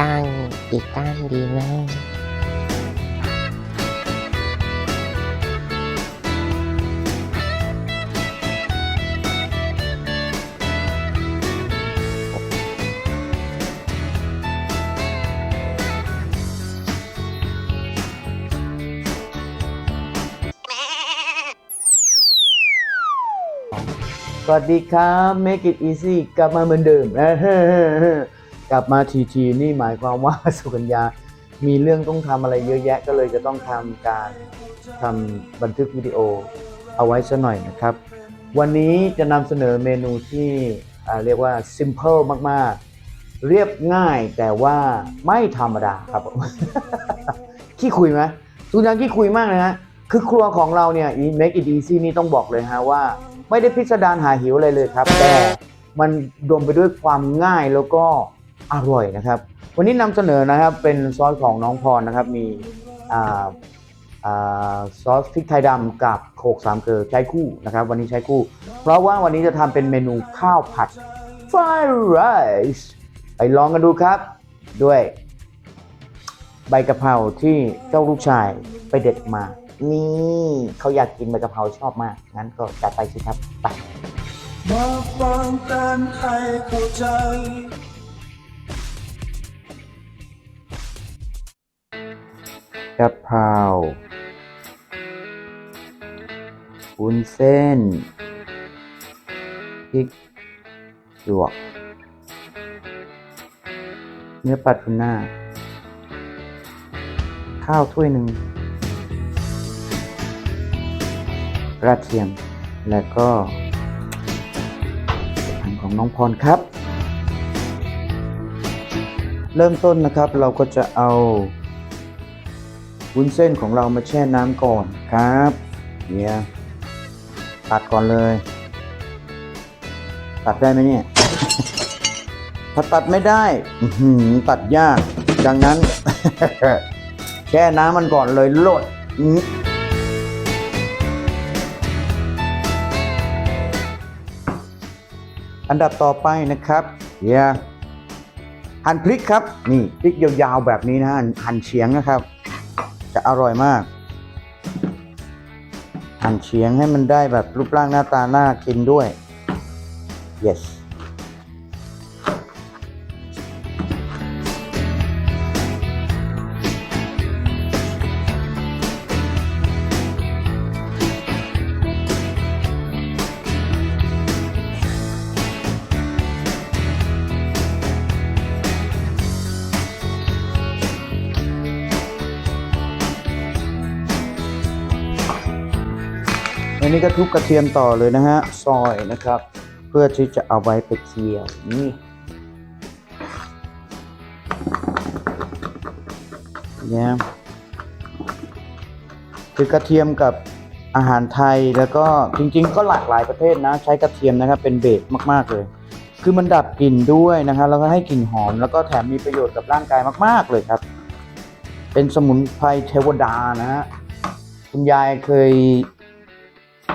ตั้งกี่ตั้งดีนะสวัสดีครับ Make it easy กลับมาเหมือนเดิม กลับมาทีนี่หมายความว่า สุกัญญา มีเรื่องต้องทำอะไรเยอะแยะก็เลยจะต้องทำบันทึกวิดีโอเอาไว้ซะหน่อยนะครับ วันนี้จะนำเสนอเมนูที่เรียกว่า simple มากๆ เรียบง่ายแต่ว่าไม่ธรรมดาครับ ขี้คุยไหมสุกัญญาขี้คุยมากเลยฮะคือครัวของเราเนี่ย Make it easy นี่ต้องบอกเลยฮะว่าไม่ได้พิสดารหาหิวอะไรเลยครับแต่มันรวมไปด้วยความง่ายแล้วก็อร่อยนะครับวันนี้นำเสนอนะครับเป็นซอสของน้องพรนะครับมีซอสพริกไทยดำกับโขลกสามเกลือใช้คู่นะครับวันนี้ใช้คู่เพราะว่าวันนี้จะทำเป็นเมนูข้าวผัด Fried Rice ไปลองกันดูครับด้วยใบกะเพราที่เจ้าลูกชายไปเด็ดมานี่เขาอยากกินใบกะเพราชอบมากงั้นก็จัดไปสิครับไปมาฟังกันให้เข้าใจกะเพราวุ้นเส้นพริกหยวกเนื้อปลาทูน่าข้าวถ้วยหนึ่งกระเทียมและก็ผันของน้องพรครับเริ่มต้นนะครับเราก็จะเอาวุ้นเส้นของเรามาแช่น้ำก่อนครับเนี่ยตัดก่อนเลยตัดได้ไหมเนี่ย ถ้าตัดไม่ได้ตัดยากดังนั้น แช่น้ำมันก่อนเลยโลดอันดับต่อไปนะครับหั่นพริกครับนี่พริกยาวๆแบบนี้นะหั่นเฉียงนะครับจะอร่อยมากหั่นเฉียงให้มันได้แบบรูปร่างหน้าตาน่ากินด้วย yes อันนี้ก็ทุบกระเทียมต่อเลยนะฮะซอยนะครับเพื่อที่จะเอาไว้ไปเคี่ยวนี่เนี่ยคือกระเทียมกับอาหารไทยแล้วก็จริงๆก็หลากหลายประเทศนะใช้กระเทียมนะครับเป็นเบสมากๆเลยคือมันดับกลิ่นด้วยนะครับแล้วก็ให้กลิ่นหอมแล้วก็แถมมีประโยชน์กับร่างกายมากๆเลยครับเป็นสมุนไพรเทวดานะฮะคุณยายเคย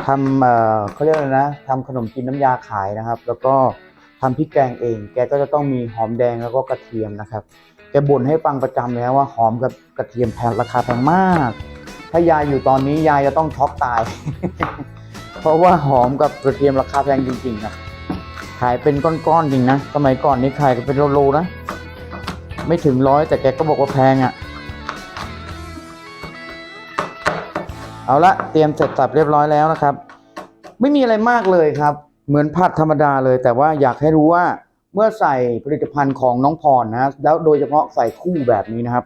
ทำเขาเรียกอะไรนะทำขนมจีนน้ำยาขายนะครับแล้วก็ทำพริกแกงเองแกก็จะต้องมีหอมแดงแล้วก็กระเทียมนะครับแกบ่นให้ฟังประจำเลยว่าหอมกับกระเทียมแพงราคาแพงมากถ้ายายอยู่ตอนนี้ยายจะต้องช็อกตาย เพราะว่าหอมกับกระเทียมราคาแพงจริงๆนะขายเป็นก้อนๆจริงนะสมัยก่อนนี่ขายกันเป็นโลๆนะไม่ถึง100แต่แกก็บอกว่าแพงอ่ะเอาละเตรียมเสร็จสับเรียบร้อยแล้วนะครับไม่มีอะไรมากเลยครับเหมือนผัดธรรมดาเลยแต่ว่าอยากให้รู้ว่าเมื่อใส่ผลิตภัณฑ์ของน้องพรนะแล้วโดยเฉพาะใส่คู่แบบนี้นะครับ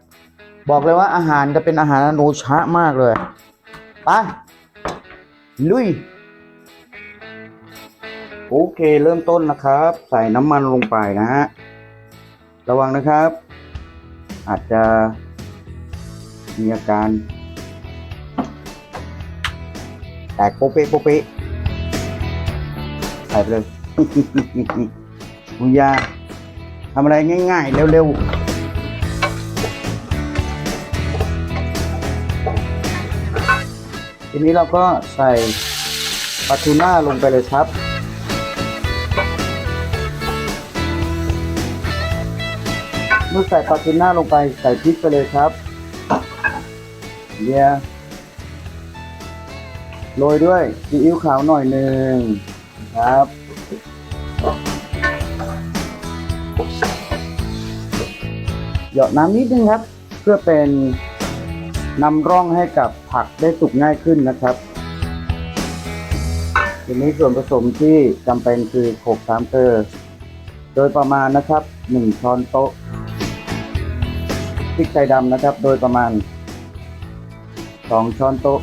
บอกเลยว่าอาหารจะเป็นอาหารอนุชามากเลยไปลุยโอเคเริ่มต้นนะครับใส่น้ำมันลงไปนะฮะระวังนะครับอาจจะมีอาการแตกโปเปะโปเปะใส่ไปเลย มุยาทำอะไรง่ายๆเร็วๆทีนี้เราก็ใส่ปลาทูน่าลงไปเลยครับ เมื่อใส่ปลาทูน่าลงไปใส่พริกไปเลยครับเนี่ยโรยด้วยซีอิ๊วขาวหน่อยหนึ่งครับหยอดน้ำนิดนึงครับเพื่อเป็นนำร่องให้กับผักได้สุกง่ายขึ้นนะครับทีนี้ส่วนผสมที่จำเป็นคือโขลก3 เกลือโดยประมาณนะครับ1 ช้อนโต๊ะพริกไทยดำนะครับโดยประมาณ2 ช้อนโต๊ะ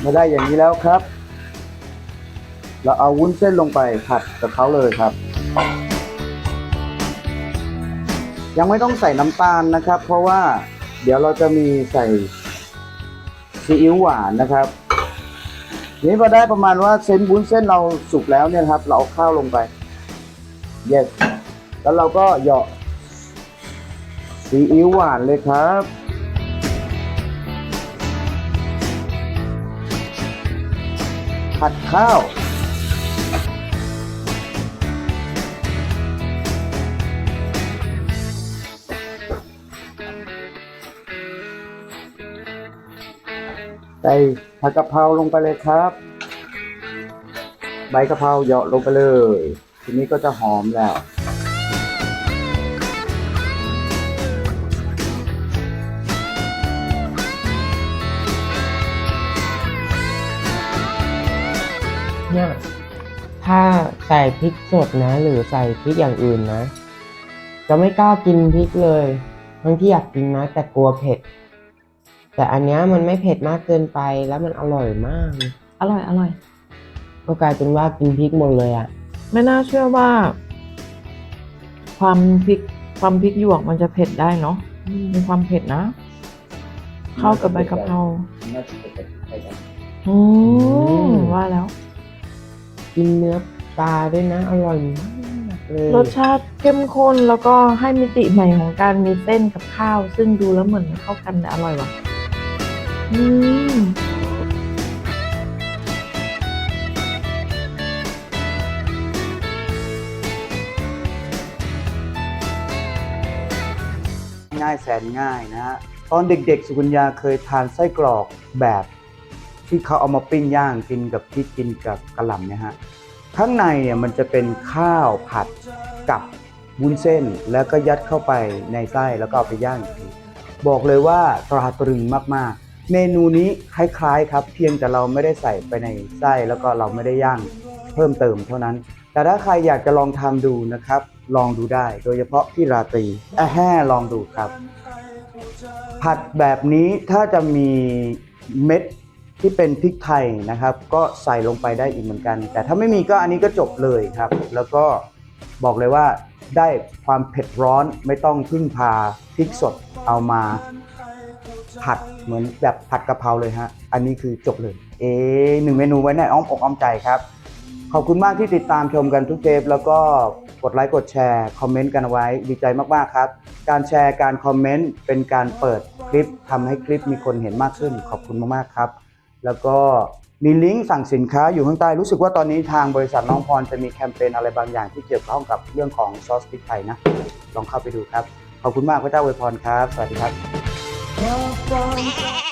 มาได้อย่างนี้แล้วครับเราเอาวุ้นเส้นลงไปผัดกับเขาเลยครับยังไม่ต้องใส่น้ำตาลนะครับเพราะว่าเดี๋ยวเราจะมีใส่ซีอิ๊วหวานนะครับนี้พอได้ประมาณว่าเส้นวุ้นเส้นเราสุกแล้วเนี่ยครับเราเอาข้าวลงไป yes แล้วเราก็เหยาะซีอิ๊วหวานเลยครับผัดข้าวใส่ผักกะเพราลงไปเลยครับใบกะเพราเหยาะลงไปเลยทีนี้ก็จะหอมแล้วเนี่ยถ้าใส่พริกสดนะหรือใส่พริกอย่างอื่นนะจะไม่กล้ากินพริกเลยทั้งที่อยากกินนะแต่กลัวเผ็ดแต่อันเนี้ยมันไม่เผ็ดมากเกินไปแล้วมันอร่อยมากอร่อยก็กลายเป็นว่ากินพริกหมดเลยอ่ะไม่น่าเชื่อว่าความพริกหยวกมันจะเผ็ดได้เนาะมีความเผ็ดนะเข้ากับใบกะเพราว่าแล้วกินเนื้อปลาด้วยนะอร่อยมากเลยรสชาติเข้มข้นแล้วก็ให้มิติใหม่ของการมีเส้นกับข้าวซึ่งดูแล้วเหมือนเข้ากันแต่อร่อยว่ะง่ายแสนง่ายนะฮะตอนเด็กๆสุกัญญาเคยทานไส้กรอกแบบที่เขาเอามาปิ้งย่างกินกับพริกกินกับกะหล่ำเนี่ยฮะข้างในเนี่ยมันจะเป็นข้าวผัดกับวุ้นเส้นแล้วก็ยัดเข้าไปในไส้แล้วก็เอาไปย่างอีกทีบอกเลยว่าตราตรึงมากๆเมนูนี้คล้ายๆครับเพียงแต่เราไม่ได้ใส่ไปในไส้แล้วก็เราไม่ได้ย่างเพิ่มเติมเท่านั้นแต่ถ้าใครอยากจะลองทำดูนะครับลองดูได้โดยเฉพาะพี่ราตรีลองดูครับผัดแบบนี้ถ้าจะมีเม็ดที่เป็นพริกไทยนะครับก็ใส่ลงไปได้อีกเหมือนกันแต่ถ้าไม่มีก็อันนี้ก็จบเลยครับแล้วก็บอกเลยว่าได้ความเผ็ดร้อนไม่ต้องพึ่งพาพริกสดเอามาผัดเหมือนแบบผัดกะเพราเลยฮะอันนี้คือจบเลย1 เมนูไว้ในอ้อมอกอ้อมใจครับขอบคุณมากที่ติดตามชมกันทุกเทปแล้วก็กดไลค์กดแชร์คอมเมนต์กันเอาไว้ดีใจมากๆครับการแชร์การคอมเมนต์เป็นการเปิดคลิปทำให้คลิปมีคนเห็นมากขึ้นขอบคุณมากๆครับแล้วก็มีลิงก์สั่งสินค้าอยู่ข้างใต้รู้สึกว่าตอนนี้ทางบริษัทน้องพรจะมีแคมเปญอะไรบางอย่างที่เกี่ยวข้องกับเรื่องของซอสพริกไทยนะลองเข้าไปดูครับขอบคุณมากพระเจ้าอวยพรครับสวัสดีครับ